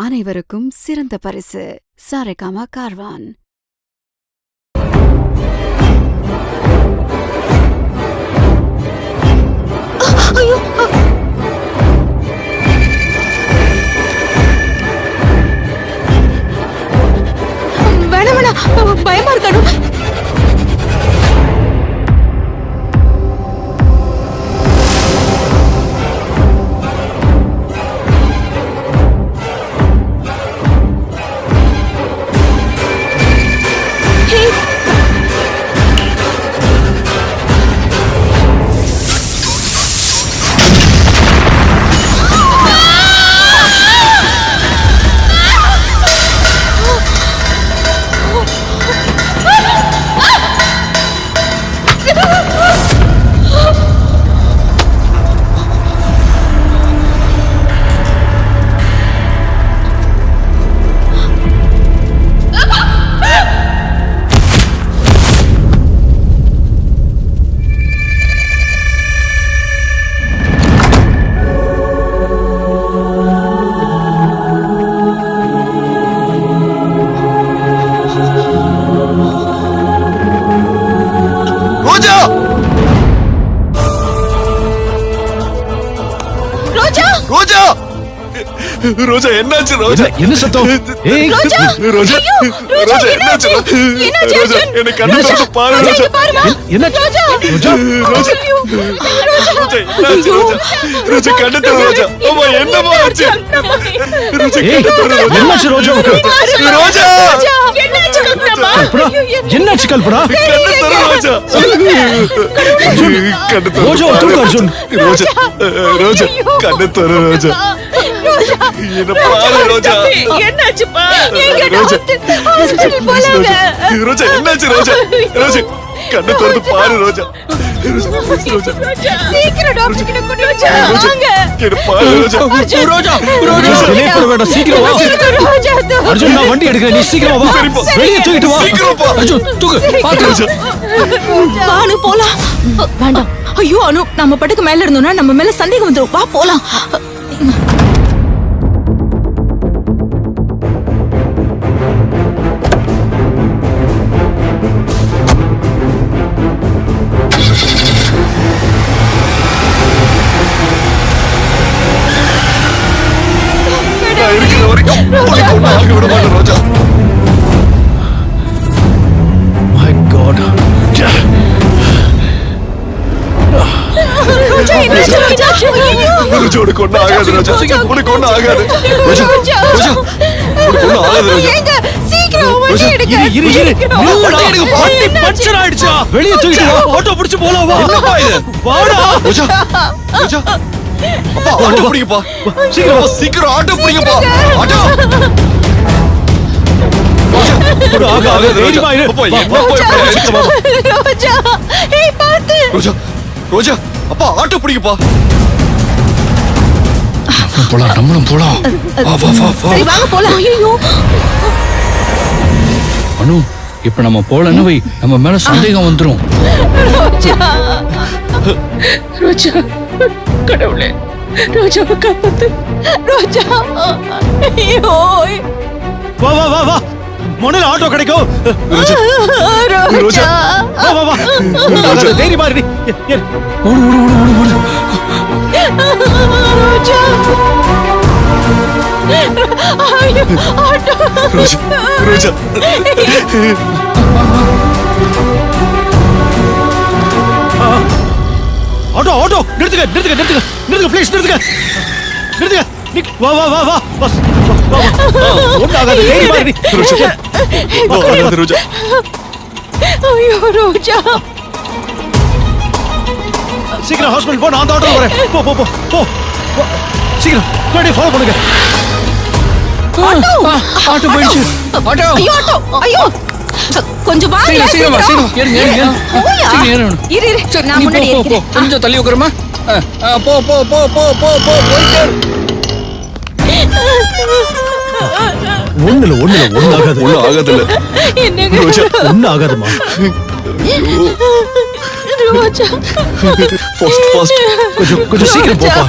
அனைவருக்கும் சிறந்த பரிசு சாரேகாமா கார்வான். வேணாம் வேணாம், பயமா இருக்கணும். ரோஜா என்னாச்சு? ரோஜா என்ன சத்தம்? ஏய் ரோஜா ரோஜா என்னாச்சு? ரோஜா என்ன கண்ணு திறந்து பாரு. ரோஜா என்னாச்சு? ரோஜா ரோஜா ரோஜா கண்ணு திறந்து. ரோஜா அம்மா என்னமா ஆச்சு? ரோஜா கண்ணு திறந்து. என்னாச்சு ரோஜாவுக்கு? ரோஜா என்னாச்சு கல்பனா? கல்பனா என்னாச்சு கல்பனா? கண்ணு திறந்து ரோஜா. கண்ணு திறந்து. ரோஜா தூக்கு அர்ஜுன். ரோஜா ரோஜா கண்ணு திறந்து. ரோஜா என்ன பாரு. ரோஜா என்னாச்சுப்பா? ரோஜா ரோஜா என்னாச்சு? ரோஜா ரோஜா கண்ணு திறந்து பாரு. ரோஜா சீக்கிரம் டாக்டர் கிட்ட கொண்டு வாங்க. என்ன பாரு. ரோஜா ரோஜா ரோஜா வெளியே போக வேண்டாம், சீக்கிரம் வா. அர்ஜுன் நான் வண்டி எடுக்கிறேன், நீ சீக்கிரம் வா. வெளியே தூக்கிட்டு வா. சீக்கிரம் போ. அர்ஜுன் தூக்கு. பாத்து ரோஜா. வானு போலாம். வேண்டாம். ஐயோ அனு, நம்ம பட்டுக்கு மேல இருந்தோம்னா நம்ம மேல சந்தேகம் வந்துரும். வா போலாம். நான் இருக்கிற வரைக்கும் உனக்கு ஒண்ணு ஆக விட மாட்டேன். ரோஜா மை காட். ரோஜா என்னாச்சு? ரோஜா உனக்கு ஒண்ணு ஆகாது. ரோஜா உனக்கு ஒண்ணு ஆகாது. ரோஜா ரோஜா உனக்கு ஒண்ணு ஆகாது. ரோஜா ஏங்க சீக்கிரம் வண்டி எடுங்க. இரு வண்டி எடுங்க. வண்டி பஞ்சர் ஆயிடுச்சா? வெளியே தூக்கிட்டு வா. ஆட்டோ பிடிச்சு போலாம் வா. என்னப்பா இது? வாடா. ரோஜா ரோஜா அப்பா ஆட்டோ பிடிங்கப்பா. சீக்கிரம் சீக்கிரம் ஆட்டோ பிடிங்கப்பா. ஆட்டோ ஒரு ஆகாது. தைரியமா இரு. அப்பா என்ன போய் ரோஜா ஏய் பாத்து. ரோஜா ரோஜா அப்பா ஆட்டோ பிடிங்கப்பா. போலாம், நம்மளும் போலாம். வா வா வா வா. சரி வாங்க போலாம். ஐயோ அனு, இப்ப நம்ம போலன்னு வை, நம்ம மேல சந்தேகம் வந்துரும். ரோஜா ரோஜா கடவுளே, ரோஜாவை காப்பாத்து. ரோஜா ஐயோ வா வா வா வா. மொனல ஆட்டோ கிடைக்கும். ரோஜா ரோஜா வா வா வா. தைரியமா இரு. ஓடு ஓடு ஓடு ஓடு ஓடு. ரோஜா ஐயோ ஆட்டோ. ரோஜா ரோஜா ஆட்டோ ஆட்டோ நிறுத்துங்க நிறுத்துங்க நிறுத்துங்க நிறுத்துங்க ப்ளீஸ் நிறுத்துங்க நிறுத்துங்க. வா வா வா வா பஸ். ஒண்ணாகாது. தைரியமா இரு. ரோஜா ஆகாது. ரோஜா ஐயோ ரோஜா சீக்கிரம் ஹாஸ்பிடல் போ. நான் அந்த ஆட்டோ வரேன். போ போ போ போ. சீக்கிரம் பின்னாடி ஃபாலோ பண்ணுங்க. ஆட்டோ போயிடுச்சு. ஆட்டோ ஐயோ ஆட்டோ ஐயோ கொஞ்சம் வாங்க. சீக்கிரம் வா. சீக்கிரம் ஏறுங்க ஏறுங்க. சீக்கிரம் ஏறணும். இரு இரு நான் முன்னாடி ஏறிக்கிறேன். கொஞ்சம் தள்ளி உட்காருமா. போ போ போ போ போ போ போயிட்டே இரு. ஒண்ணு ஆகாது. ஒண்ணு ஆகாதுல்ல. என்னங்க ரோஜா ஒண்ணு ஆகாதுமா. ரோஜா ஃபாஸ்ட் கொஞ்சம் சீக்கிரம் போப்பா.